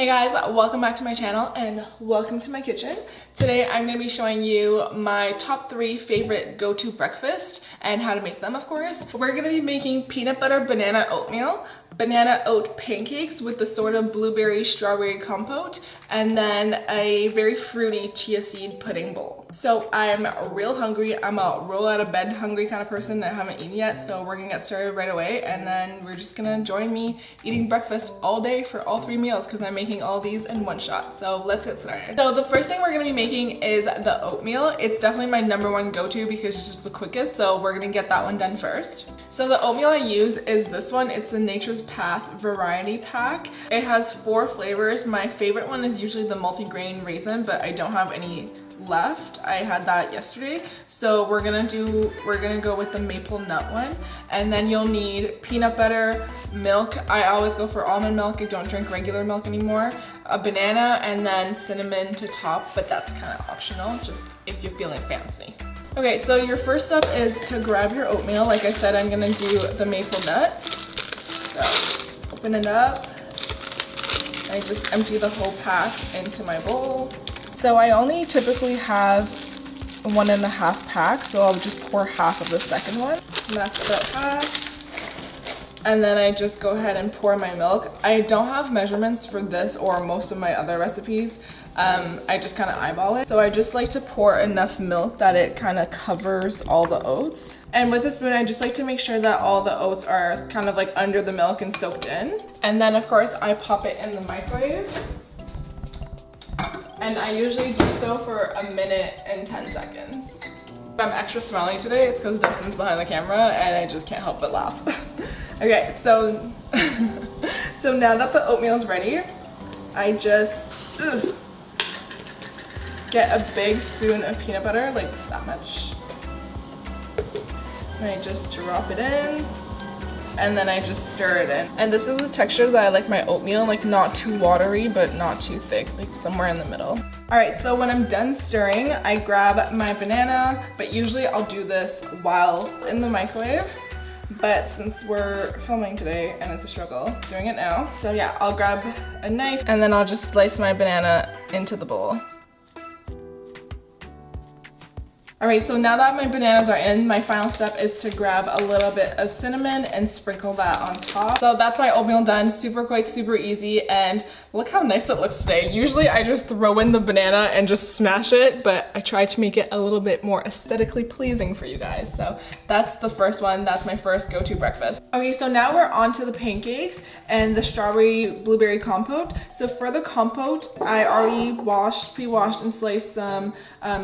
Hey guys, welcome back to my channel and welcome to my kitchen. Today I'm going to be showing you my top 3 favorite go-to breakfast and how to make them, of course. We're going to be making peanut butter banana oatmeal, banana oat pancakes with the sort of blueberry strawberry compote, and then a very fruity chia seed pudding bowl. So I'm real hungry. I'm a roll out of bed hungry kind of person. I haven't eaten yet, so we're gonna get started right away, and then we're just gonna join me eating breakfast all day for all 3 meals because I'm making all these in one shot. So let's get started. So the first thing we're gonna be making is the oatmeal. It's definitely my #1 go-to because it's just the quickest, so we're gonna get that one done first. So the oatmeal I use is this one. It's the Nature's Path Variety Pack. It has 4 flavors. My favorite one is usually the multigrain raisin, but I don't have any left. I had that yesterday. So we're gonna go with the maple nut one. And then you'll need peanut butter, milk. I always go for almond milk. I don't drink regular milk anymore. A banana, and then cinnamon to top, but that's kind of optional, just if you're feeling fancy. Okay, so your first step is to grab your oatmeal. Like I said, I'm gonna do the maple nut. So open it up. I just empty the whole pack into my bowl. So I only typically have 1.5 packs, so I'll just pour half of the second one. And that's about half. And then I just go ahead and pour my milk. I don't have measurements for this or most of my other recipes. I just kind of eyeball it. So I just like to pour enough milk that it kind of covers all the oats. And with a spoon, I just like to make sure that all the oats are kind of like under the milk and soaked in. And then of course I pop it in the microwave. And I usually do so for 1 minute and 10 seconds. If I'm extra smiling today, it's because Dustin's behind the camera and I just can't help but laugh. Okay, so so now that the oatmeal is ready, I just get a big spoon of peanut butter, like that much. And I just drop it in. And then I just stir it in. And this is the texture that I like my oatmeal, like not too watery, but not too thick, like somewhere in the middle. All right, so when I'm done stirring, I grab my banana, but usually I'll do this while in the microwave. But since we're filming today and it's a struggle doing it now, so yeah, I'll grab a knife and then I'll just slice my banana into the bowl. All right, so now that my bananas are in, my final step is to grab a little bit of cinnamon and sprinkle that on top. So that's my oatmeal done, super quick, super easy, and look how nice it looks today. Usually I just throw in the banana and just smash it, but I try to make it a little bit more aesthetically pleasing for you guys. So that's the first one, that's my first go-to breakfast. Okay, so now we're on to the pancakes and the strawberry blueberry compote. So for the compote, I already pre-washed and sliced some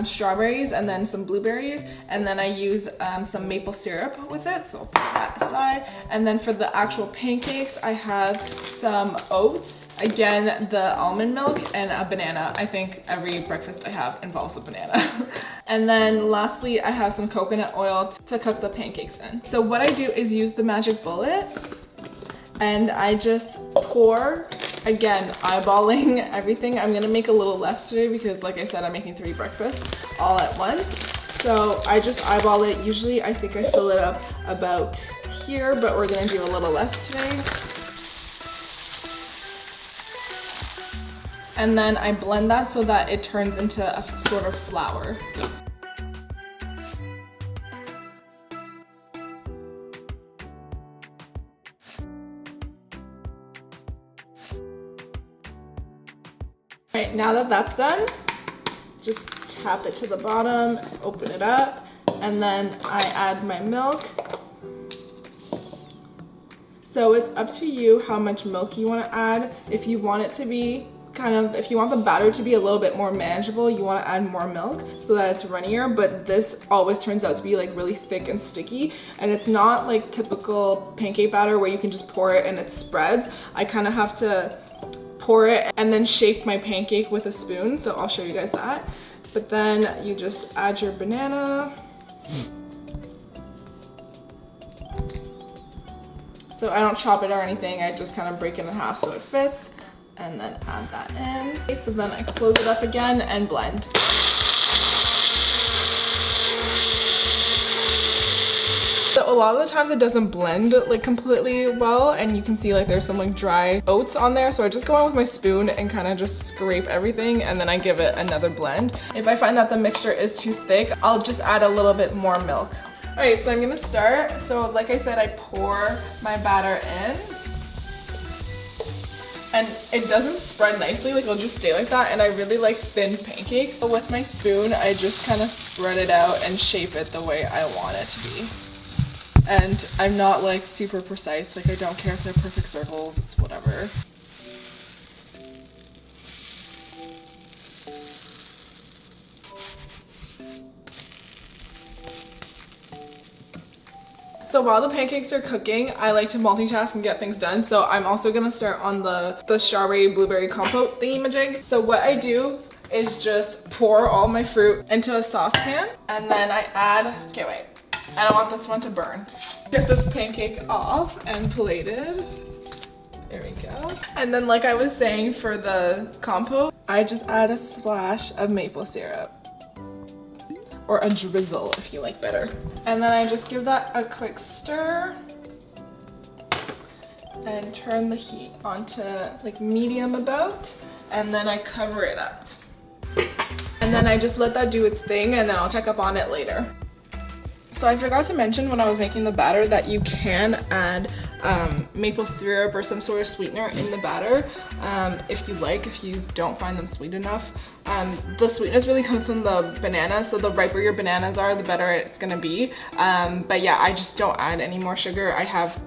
strawberries and then some blueberries, and then I use some maple syrup with it, so I'll put that aside. And then for the actual pancakes, I have some oats, again the almond milk, and a banana. I think every breakfast I have involves a banana. And then lastly, I have some coconut oil to cook the pancakes in. So what I do is use the magic bullet, and I just pour, again, eyeballing everything. I'm gonna make a little less today because like I said, I'm making 3 breakfasts all at once. So I just eyeball it. Usually I think I fill it up about here, but we're gonna do a little less today. And then I blend that so that it turns into a sort of flour. Right, now that that's done, just tap it to the bottom, open it up, and then I add my milk. So it's up to you how much milk you want to add. If you want it to be if you want the batter to be a little bit more manageable, you want to add more milk so that it's runnier, but this always turns out to be like really thick and sticky, and it's not like typical pancake batter where you can just pour it and it spreads. I kind of have to pour it and then shape my pancake with a spoon, so I'll show you guys that. But then you just add your banana. So I don't chop it or anything, I just kind of break it in half so it fits, and then add that in. Okay, so then I close it up again and blend. So a lot of the times it doesn't blend like completely well, and you can see like there's some like dry oats on there. So I just go on with my spoon and kind of just scrape everything, and then I give it another blend. If I find that the mixture is too thick, I'll just add a little bit more milk. All right, so I'm gonna start. So like I said, I pour my batter in. And it doesn't spread nicely, like it'll just stay like that, and I really like thin pancakes. So with my spoon, I just kind of spread it out and shape it the way I want it to be. And I'm not like super precise, like I don't care if they're perfect circles, it's whatever. So while the pancakes are cooking, I like to multitask and get things done. So I'm also gonna start on the strawberry blueberry compote thingamajig. So what I do is just pour all my fruit into a saucepan, and then I add, okay wait, I don't want this one to burn. Get this pancake off and plated. There we go. And then like I was saying for the compote, I just add a splash of maple syrup. Or a drizzle if you like better. And then I just give that a quick stir and turn the heat onto like medium about, and then I cover it up. And then I just let that do its thing, and then I'll check up on it later. So I forgot to mention when I was making the batter that you can add maple syrup or some sort of sweetener in the batter if you like, if you don't find them sweet enough. The sweetness really comes from the banana, so the riper your bananas are, the better it's gonna be. But yeah, I just don't add any more sugar.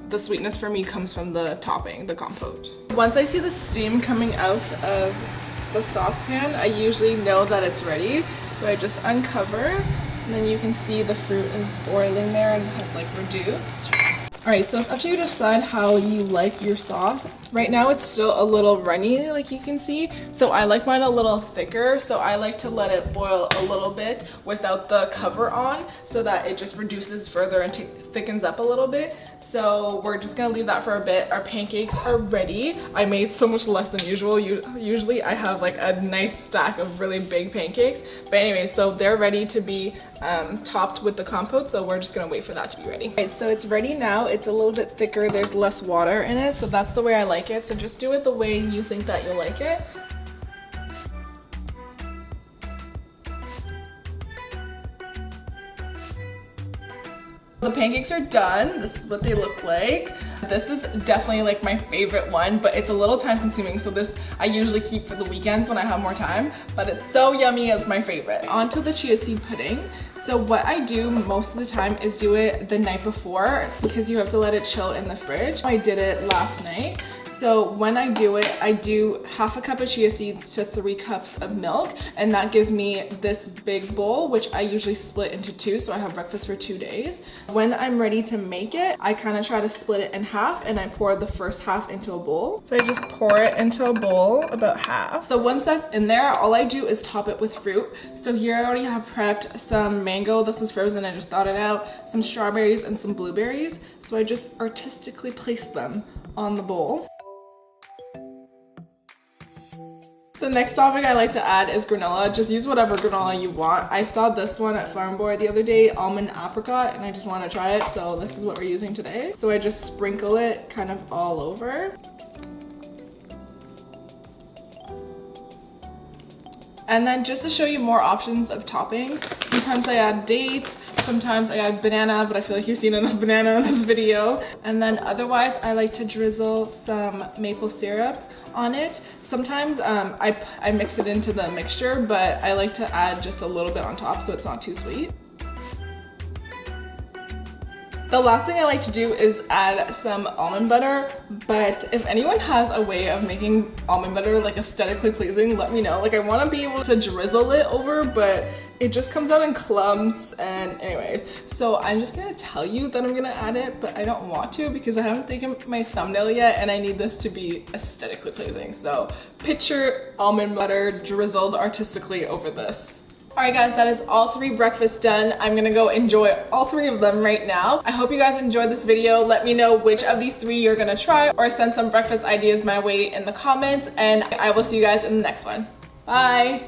The sweetness for me comes from the topping, the compote. Once I see the steam coming out of the saucepan, I usually know that it's ready. So I just uncover, and then you can see the fruit is boiling there and has like reduced. All right, so it's up to you to decide how you like your sauce. Right now it's still a little runny, like you can see. So I like mine a little thicker. So I like to let it boil a little bit without the cover on, so that it just reduces further and thickens up a little bit. So we're just gonna leave that for a bit. Our pancakes are ready. I made so much less than usual. Usually I have like a nice stack of really big pancakes. But anyway, so they're ready to be topped with the compote. So we're just gonna wait for that to be ready. All right, so it's ready now. It's a little bit thicker. There's less water in it. So that's the way I like it. So just do it the way you think that you'll like it. The pancakes are done. This is what they look like. This is definitely like my favorite one, but it's a little time consuming. So this I usually keep for the weekends when I have more time, but it's so yummy, it's my favorite. On to the chia seed pudding. So what I do most of the time is do it the night before, because you have to let it chill in the fridge. I did it last night. So when I do it, I do half a cup of chia seeds to 3 cups of milk, and that gives me this big bowl, which I usually split into 2, so I have breakfast for 2 days. When I'm ready to make it, I kind of try to split it in half, and I pour the first half into a bowl. So I just pour it into a bowl, about half. So once that's in there, all I do is top it with fruit. So here I already have prepped some mango, this was frozen, I just thawed it out, some strawberries and some blueberries. So I just artistically place them on the bowl. The next topping I like to add is granola. Just use whatever granola you want. I saw this one at Farm Boy the other day, almond apricot, and I just want to try it, so this is what we're using today. So I just sprinkle it kind of all over. And then just to show you more options of toppings, sometimes I add dates, sometimes I add banana, but I feel like you've seen enough banana in this video. And then otherwise, I like to drizzle some maple syrup on it. Sometimes I mix it into the mixture, but I like to add just a little bit on top so it's not too sweet. The last thing I like to do is add some almond butter, but if anyone has a way of making almond butter like aesthetically pleasing, let me know. Like I want to be able to drizzle it over, but it just comes out in clumps, and anyways. So I'm just gonna tell you that I'm gonna add it, but I don't want to because I haven't taken my thumbnail yet and I need this to be aesthetically pleasing. So picture almond butter drizzled artistically over this. Alright guys, that is all 3 breakfasts done. I'm gonna go enjoy all 3 of them right now. I hope you guys enjoyed this video. Let me know which of these 3 you're gonna try, or send some breakfast ideas my way in the comments, and I will see you guys in the next one. Bye!